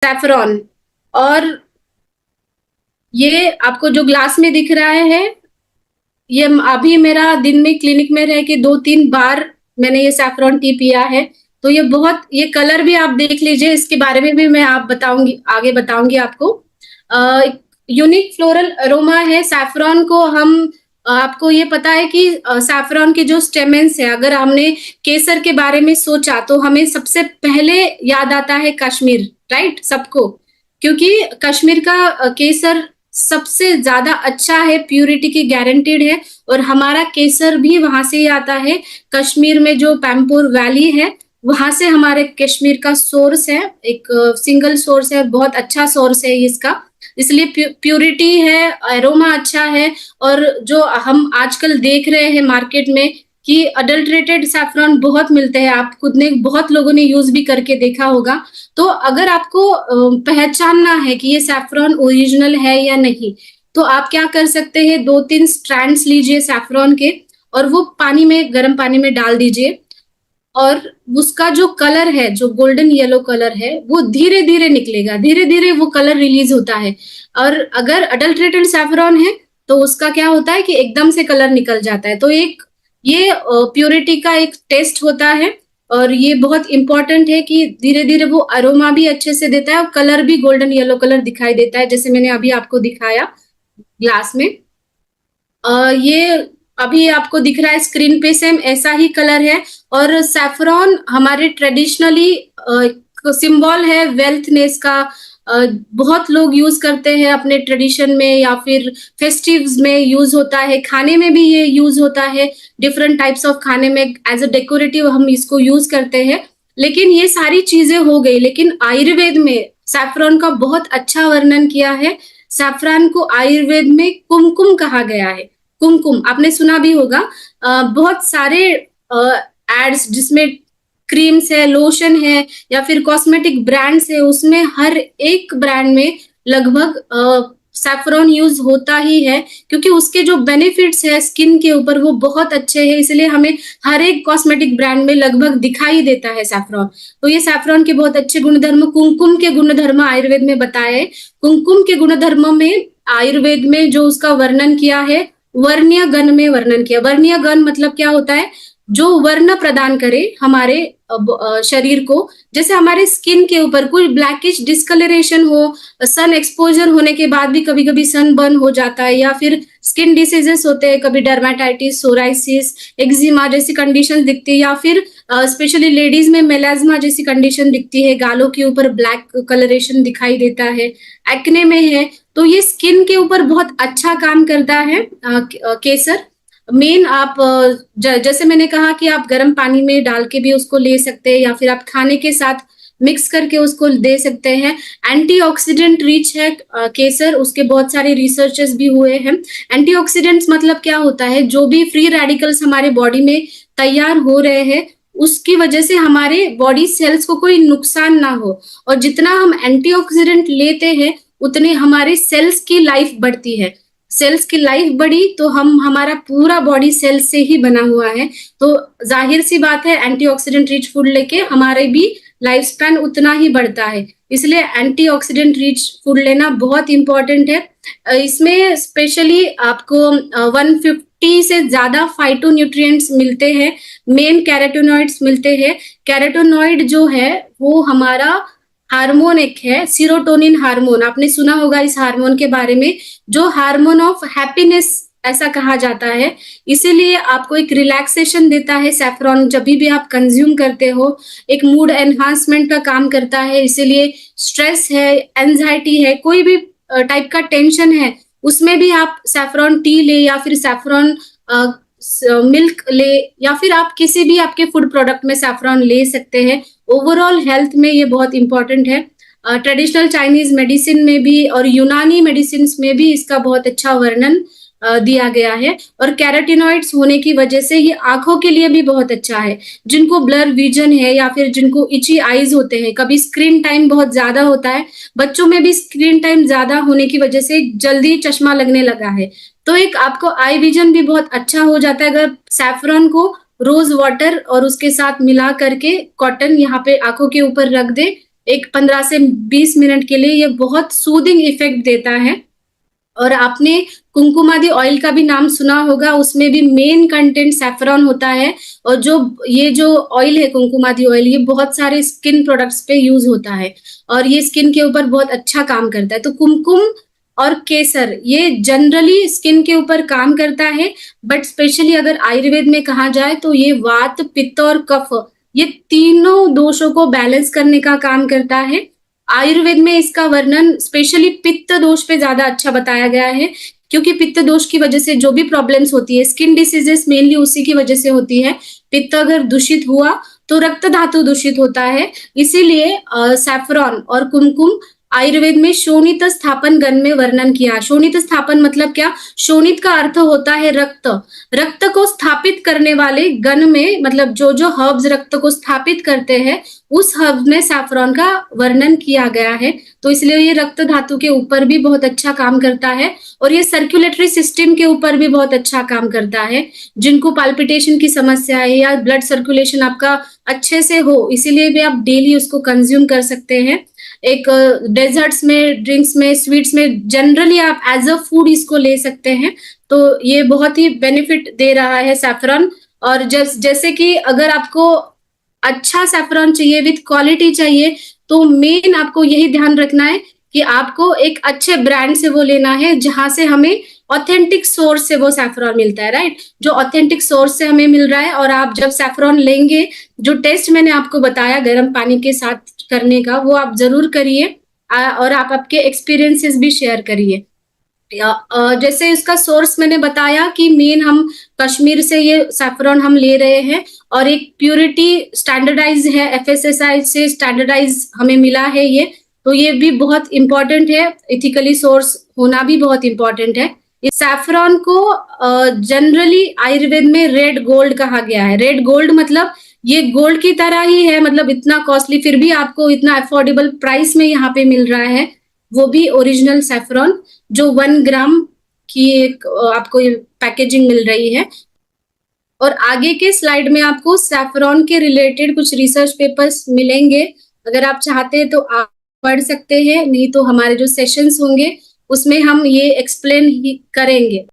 Saffron. और ये आपको जो ग्लास में दिख रहा है, ये अभी मेरा दिन में क्लिनिक में रह के 2-3 बार मैंने ये सैफरॉन टी पिया है। तो ये बहुत, ये कलर भी आप देख लीजिए, इसके बारे में भी मैं आप बताऊंगी, आगे बताऊंगी आपको। यूनिक फ्लोरल अरोमा है सैफरॉन को। हम आपको ये पता है कि सैफरॉन के जो स्टेमेंस है, अगर हमने केसर के बारे में सोचा तो हमें सबसे पहले याद आता है कश्मीर, राइट, सबको। क्योंकि कश्मीर का केसर सबसे ज्यादा अच्छा है, प्यूरिटी की गारंटीड है। और हमारा केसर भी वहां से ही आता है। कश्मीर में जो पैम्पोर वैली है, वहां से हमारे कश्मीर का सोर्स है, एक सिंगल सोर्स है, बहुत अच्छा सोर्स है इसका। इसलिए प्यूरिटी है, एरोमा अच्छा है। और जो हम आजकल देख रहे हैं मार्केट में कि अडल्ट्रेटेड सैफरॉन बहुत मिलते हैं, आप खुद ने, बहुत लोगों ने यूज भी करके देखा होगा। तो अगर आपको पहचानना है कि ये सैफरॉन ओरिजिनल है या नहीं, तो आप क्या कर सकते हैं, 2-3 स्ट्रैंड्स लीजिए सैफरॉन के, और वो पानी में, गर्म पानी में डाल दीजिए। और उसका जो कलर है, जो गोल्डन येलो कलर है, वो धीरे धीरे निकलेगा, धीरे धीरे वो कलर रिलीज होता है। और अगर अडल्ट्रेटेड सैफरॉन है तो उसका क्या होता है कि एकदम से कलर निकल जाता है। तो एक ये प्योरिटी का एक टेस्ट होता है। और ये बहुत इंपॉर्टेंट है कि धीरे धीरे वो अरोमा भी अच्छे से देता है और कलर भी गोल्डन येलो कलर दिखाई देता है, जैसे मैंने अभी आपको दिखाया ग्लास में। ये अभी आपको दिख रहा है स्क्रीन पे, सेम ऐसा ही कलर है। और सैफरॉन हमारे ट्रेडिशनली सिंबल है वेल्थनेस का। बहुत लोग यूज करते हैं अपने ट्रेडिशन में, या फिर फेस्टिव्स में यूज होता है, खाने में भी ये यूज होता है, डिफरेंट टाइप्स ऑफ खाने में एज अ डेकोरेटिव हम इसको यूज करते हैं। लेकिन ये सारी चीजें हो गई, लेकिन आयुर्वेद में सैफरॉन का बहुत अच्छा वर्णन किया है। सैफरॉन को आयुर्वेद में कुमकुम कहा गया है। कुमकुम आपने सुना भी होगा। बहुत सारे एड्स जिसमें क्रीम्स है, लोशन है, या फिर कॉस्मेटिक ब्रांड्स है, उसमें हर एक ब्रांड में लगभग सैफरॉन यूज होता ही है। क्योंकि उसके जो बेनिफिट्स है स्किन के ऊपर वो बहुत अच्छे हैं, इसलिए हमें हर एक कॉस्मेटिक ब्रांड में लगभग दिखाई देता है सैफरॉन। तो ये सैफरॉन के बहुत अच्छे गुणधर्म, कुमकुम के गुणधर्म आयुर्वेद में बताए हैं। कुमकुम के गुणधर्म में आयुर्वेद में जो उसका वर्णन किया है, वर्णीय गण में वर्णन किया। वर्णीय गण मतलब क्या होता है, जो वर्ण प्रदान करे हमारे शरीर को। जैसे हमारे स्किन के ऊपर कोई ब्लैकिश डिस्कलरेशन हो, सन एक्सपोजर होने के बाद भी कभी कभी सन बर्न हो जाता है, या फिर स्किन डिसीजेस होते हैं, कभी डर्माटाइटिस, सोराइसिस, एक्जिमा जैसी कंडीशन दिखती है, या फिर स्पेशली लेडीज में मेलाज्मा जैसी कंडीशन दिखती है, गालों के ऊपर ब्लैक कलरेशन दिखाई देता है, एक्ने में है। तो ये स्किन के ऊपर बहुत अच्छा काम करता है केसर। मेन आप जैसे मैंने कहा कि आप गर्म पानी में डाल के भी उसको ले सकते हैं, या फिर आप खाने के साथ मिक्स करके उसको दे सकते हैं। एंटीऑक्सीडेंट रिच है केसर, उसके बहुत सारे रिसर्चेस भी हुए हैं। एंटीऑक्सीडेंट्स मतलब क्या होता है, जो भी फ्री रेडिकल्स हमारे बॉडी में तैयार हो रहे हैं, उसकी वजह से हमारे बॉडी सेल्स को कोई नुकसान ना हो। और जितना हम एंटीऑक्सीडेंट लेते हैं उतने हमारे सेल्स की लाइफ बढ़ती है। सेल्स की लाइफ बढ़ी तो हमारा पूरा बॉडी सेल्स से ही बना हुआ है। तो जाहिर सी बात है, एंटीऑक्सीडेंट रिच फूड लेके हमारे भी लाइफ स्पैन उतना ही बढ़ता है। इसलिए एंटीऑक्सीडेंट रिच फूड लेना बहुत इंपॉर्टेंट है। इसमें स्पेशली आपको 150 से ज्यादा फाइटो न्यूट्रिएंट्स मिलते हैं, मेन कैरोटीनॉइड्स मिलते हैं। कैरोटीनॉइड जो है वो हमारा हार्मोन एक है, सीरोटोनिन हार्मोन, आपने सुना होगा इस हार्मोन के बारे में, जो हार्मोन ऑफ हैप्पीनेस ऐसा कहा जाता है। इसीलिए आपको एक रिलैक्सेशन देता है सैफरॉन, जब भी आप कंज्यूम करते हो, एक मूड एनहांसमेंट का काम करता है। इसीलिए स्ट्रेस है, एंजाइटी है, कोई भी टाइप का टेंशन है, उसमें भी आप सैफरॉन टी ले, या फिर सैफरॉन मिल्क ले, या फिर आप किसी भी आपके फूड प्रोडक्ट में सैफरॉन ले सकते हैं। ओवरऑल हेल्थ में ये बहुत इंपॉर्टेंट है। ट्रेडिशनल चाइनीज मेडिसिन में भी और यूनानी मेडिसिन में भी इसका बहुत अच्छा वर्णन दिया गया है। और कैरोटीनॉइड्स होने की वजह से ये आंखों के लिए भी बहुत अच्छा है। जिनको ब्लर विजन है, या फिर जिनको इची आईज होते हैं, कभी स्क्रीन टाइम बहुत ज्यादा होता है, बच्चों में भी स्क्रीन टाइम ज्यादा होने की वजह से जल्दी चश्मा लगने लगा है, तो एक आपको आई विजन भी बहुत अच्छा हो जाता है अगर सैफरॉन को रोज वाटर और उसके साथ मिला करके कॉटन यहाँ पे आंखों के ऊपर रख दे, एक 15 से 20 मिनट के लिए ये बहुत सूदिंग इफेक्ट देता है। और आपने कुमकुमादी ऑयल का भी नाम सुना होगा, उसमें भी मेन कंटेंट सैफरॉन होता है। और ये जो ऑयल है कुमकुमादी ऑयल, ये बहुत सारे स्किन प्रोडक्ट्स पे यूज होता है और ये स्किन के ऊपर बहुत अच्छा काम करता है। तो कुमकुम और केसर ये जनरली स्किन के ऊपर काम करता है, बट स्पेशली अगर आयुर्वेद में कहा जाए तो ये वात, पित्त और कफ, ये तीनों दोषों को बैलेंस करने का काम करता है। आयुर्वेद में इसका वर्णन स्पेशली पित्त दोष पे ज्यादा अच्छा बताया गया है, क्योंकि पित्त दोष की वजह से जो भी प्रॉब्लम्स होती है, स्किन डिसीजेस मेनली उसी की वजह से होती है। पित्त अगर दूषित हुआ तो रक्त धातु दूषित होता है। इसीलिए सैफरॉन और कुमकुम आयुर्वेद में शोणित स्थापन गण में वर्णन किया। शोणित स्थापन मतलब क्या? शोणित का अर्थ होता है रक्त। रक्त को स्थापित करने वाले गण में, मतलब जो जो हर्ब्स रक्त को स्थापित करते हैं, उस हर्ब में सैफरॉन का वर्णन किया गया है। तो इसलिए ये रक्त धातु के ऊपर भी बहुत अच्छा काम करता है और ये सर्कुलेटरी सिस्टम के ऊपर भी बहुत अच्छा काम करता है। जिनको पाल्पिटेशन की समस्या है या ब्लड सर्कुलेशन आपका अच्छे से हो, इसीलिए भी आप डेली उसको कंज्यूम कर सकते हैं। एक डेजर्ट्स में, ड्रिंक्स में, स्वीट्स में जनरली आप एज अ फूड इसको ले सकते हैं। तो ये बहुत ही बेनिफिट दे रहा है सैफरॉन। और जैसे कि अगर आपको अच्छा सैफरॉन चाहिए विथ क्वालिटी चाहिए, तो मेन आपको यही ध्यान रखना है कि आपको एक अच्छे ब्रांड से वो लेना है, जहां से हमें ऑथेंटिक सोर्स से वो सैफरॉन मिलता है, राइट? जो ऑथेंटिक सोर्स से हमें मिल रहा है। और आप जब सैफरॉन लेंगे, जो टेस्ट मैंने आपको बताया गर्म पानी के साथ करने का, वो आप जरूर करिए और आप आपके एक्सपीरियंसेस भी शेयर करिए। जैसे इसका सोर्स मैंने बताया कि मेन हम कश्मीर से ये सैफरॉन हम ले रहे हैं और एक प्यूरिटी स्टैंडर्डाइज है, एफएसएसआई से स्टैंडर्डाइज हमें मिला है ये। तो ये भी बहुत इंपॉर्टेंट है, इथिकली सोर्स होना भी बहुत इंपॉर्टेंट है। इस सैफरॉन को जनरली आयुर्वेद में रेड गोल्ड कहा गया है। रेड गोल्ड मतलब ये गोल्ड की तरह ही है, मतलब इतना कॉस्टली, फिर भी आपको इतना अफोर्डेबल प्राइस में यहाँ पे मिल रहा है, वो भी ओरिजिनल सैफरॉन, जो 1 ग्राम की एक आपको पैकेजिंग मिल रही है। और आगे के स्लाइड में आपको सैफरॉन के रिलेटेड कुछ रिसर्च पेपर्स मिलेंगे। अगर आप चाहते हैं तो आप पढ़ सकते हैं, नहीं तो हमारे जो सेशंस होंगे उसमें हम ये एक्सप्लेन करेंगे।